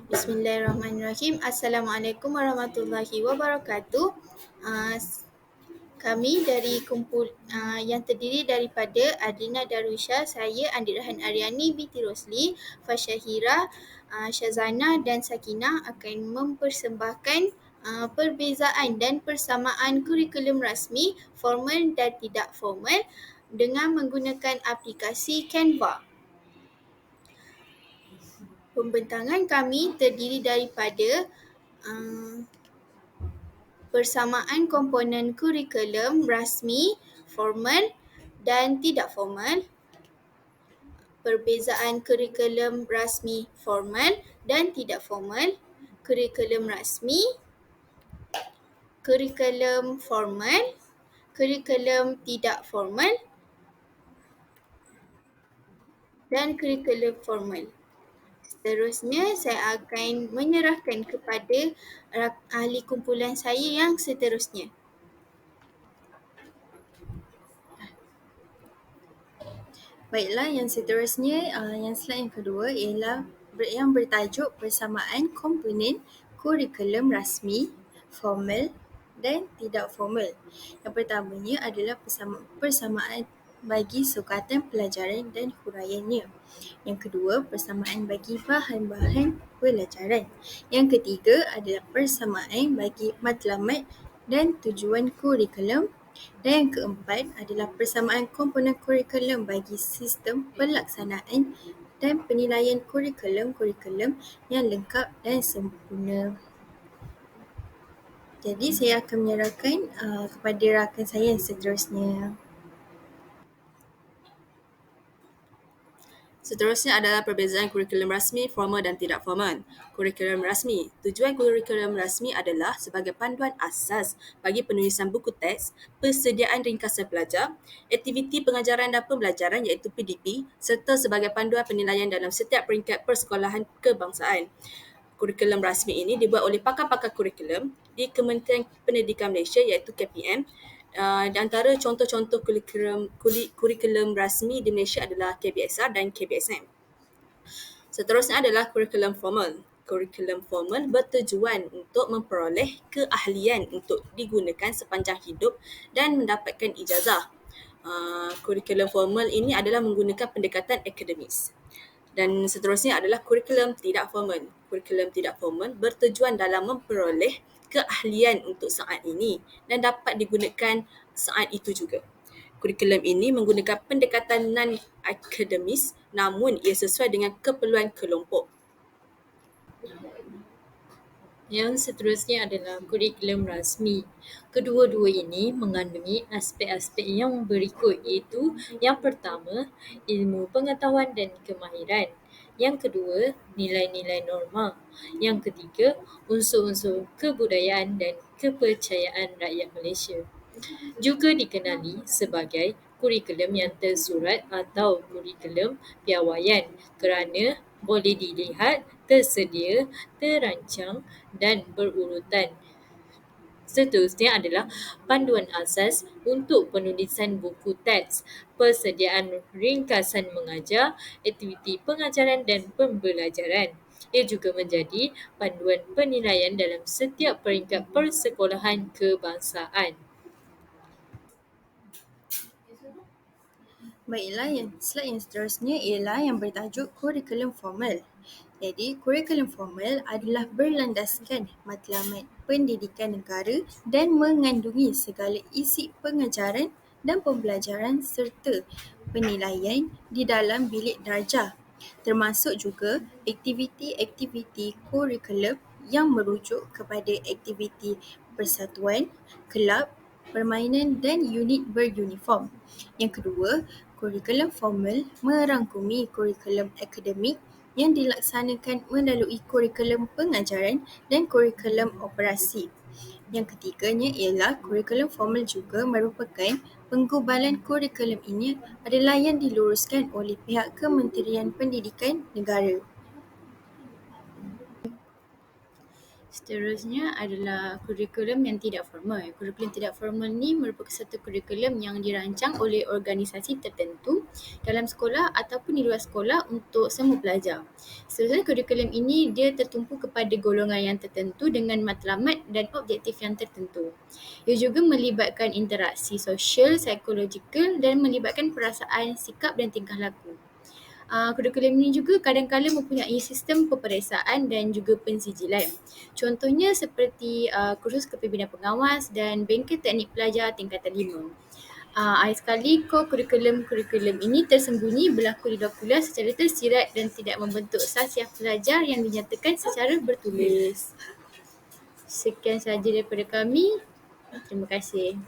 Bismillahirrahmanirrahim. Assalamualaikum warahmatullahi wabarakatuh. Uh, Kami dari kumpul yang terdiri daripada Adlina Darusha, saya Andi Rahan Aryani binti Rosli, Fashahira, Syazana dan Sakinah akan mempersembahkan perbezaan dan persamaan kurikulum rasmi, formal dan tidak formal dengan menggunakan aplikasi Canva. Pembentangan kami terdiri daripada persamaan komponen kurikulum rasmi, formal dan tidak formal, perbezaan kurikulum rasmi formal dan tidak formal, kurikulum rasmi, kurikulum formal, kurikulum tidak formal dan kurikulum formal. Seterusnya, saya akan menyerahkan kepada ahli kumpulan saya yang seterusnya. Baiklah, yang seterusnya, yang slide yang kedua ialah yang bertajuk persamaan komponen kurikulum rasmi, formal dan tidak formal. Yang pertamanya adalah persamaan bagi sukatan pelajaran dan huraiannya. Yang kedua, persamaan bagi bahan-bahan pelajaran. Yang ketiga adalah persamaan bagi matlamat dan tujuan kurikulum. Dan yang keempat adalah persamaan komponen kurikulum bagi sistem pelaksanaan dan penilaian kurikulum yang lengkap dan sempurna. Jadi saya akan menyerahkan kepada rakan saya yang seterusnya. Seterusnya adalah perbezaan kurikulum rasmi, formal dan tidak formal. Kurikulum rasmi. Tujuan kurikulum rasmi adalah sebagai panduan asas bagi penulisan buku teks, persediaan ringkasan pelajar, aktiviti pengajaran dan pembelajaran iaitu PDP serta sebagai panduan penilaian dalam setiap peringkat persekolahan kebangsaan. Kurikulum rasmi ini dibuat oleh pakar-pakar kurikulum di Kementerian Pendidikan Malaysia iaitu KPM. Di antara contoh-contoh kurikulum rasmi di Malaysia adalah KBSR dan KBSM. Seterusnya adalah kurikulum formal. Kurikulum formal bertujuan untuk memperoleh keahlian untuk digunakan sepanjang hidup dan mendapatkan ijazah. Kurikulum formal ini adalah menggunakan pendekatan akademis. Dan seterusnya adalah kurikulum tidak formal. Kurikulum tidak formal bertujuan dalam memperoleh keahlian untuk saat ini dan dapat digunakan saat itu juga. Kurikulum ini menggunakan pendekatan non-akademis namun ia sesuai dengan keperluan kelompok. Yang seterusnya adalah kurikulum rasmi. Kedua-dua ini mengandungi aspek-aspek yang berikut iaitu yang pertama, ilmu pengetahuan dan kemahiran. Yang kedua, nilai-nilai norma. Yang ketiga, unsur-unsur kebudayaan dan kepercayaan rakyat Malaysia. Juga dikenali sebagai kurikulum yang tersurat atau kurikulum piawaian kerana boleh dilihat, tersedia, terancang dan berurutan. Seterusnya adalah panduan asas untuk penulisan buku teks, persediaan ringkasan mengajar, aktiviti pengajaran dan pembelajaran. Ia juga menjadi panduan penilaian dalam setiap peringkat persekolahan kebangsaan. Baiklah, slide yang seterusnya ialah yang bertajuk kurikulum formal. Jadi, kurikulum formal adalah berlandaskan matlamat pendidikan negara dan mengandungi segala isi pengajaran dan pembelajaran serta penilaian di dalam bilik darjah, termasuk juga aktiviti-aktiviti kurikulum yang merujuk kepada aktiviti persatuan, kelab, permainan dan unit beruniform. Yang kedua, kurikulum formal merangkumi kurikulum akademik yang dilaksanakan melalui kurikulum pengajaran dan kurikulum operasi. Yang ketiganya ialah kurikulum formal juga merupakan penggubalan kurikulum ini adalah yang diluruskan oleh pihak Kementerian Pendidikan Negara. Seterusnya adalah kurikulum yang tidak formal. Kurikulum tidak formal ni merupakan satu kurikulum yang dirancang oleh organisasi tertentu dalam sekolah ataupun di luar sekolah untuk semua pelajar. Seterusnya kurikulum ini dia tertumpu kepada golongan yang tertentu dengan matlamat dan objektif yang tertentu. Ia juga melibatkan interaksi sosial, psikologikal dan melibatkan perasaan, sikap dan tingkah laku. Kurikulum ini juga kadang-kadang mempunyai sistem peperiksaan dan juga pensijilan. Contohnya seperti kursus kepimpinan pengawas dan bengkel teknik pelajar tingkatan 5. Akhir sekali, kurikulum ini tersembunyi berlaku di luar kuliah secara tersirat dan tidak membentuk sasiah pelajar yang dinyatakan secara bertulis. Sekian sahaja daripada kami. Terima kasih.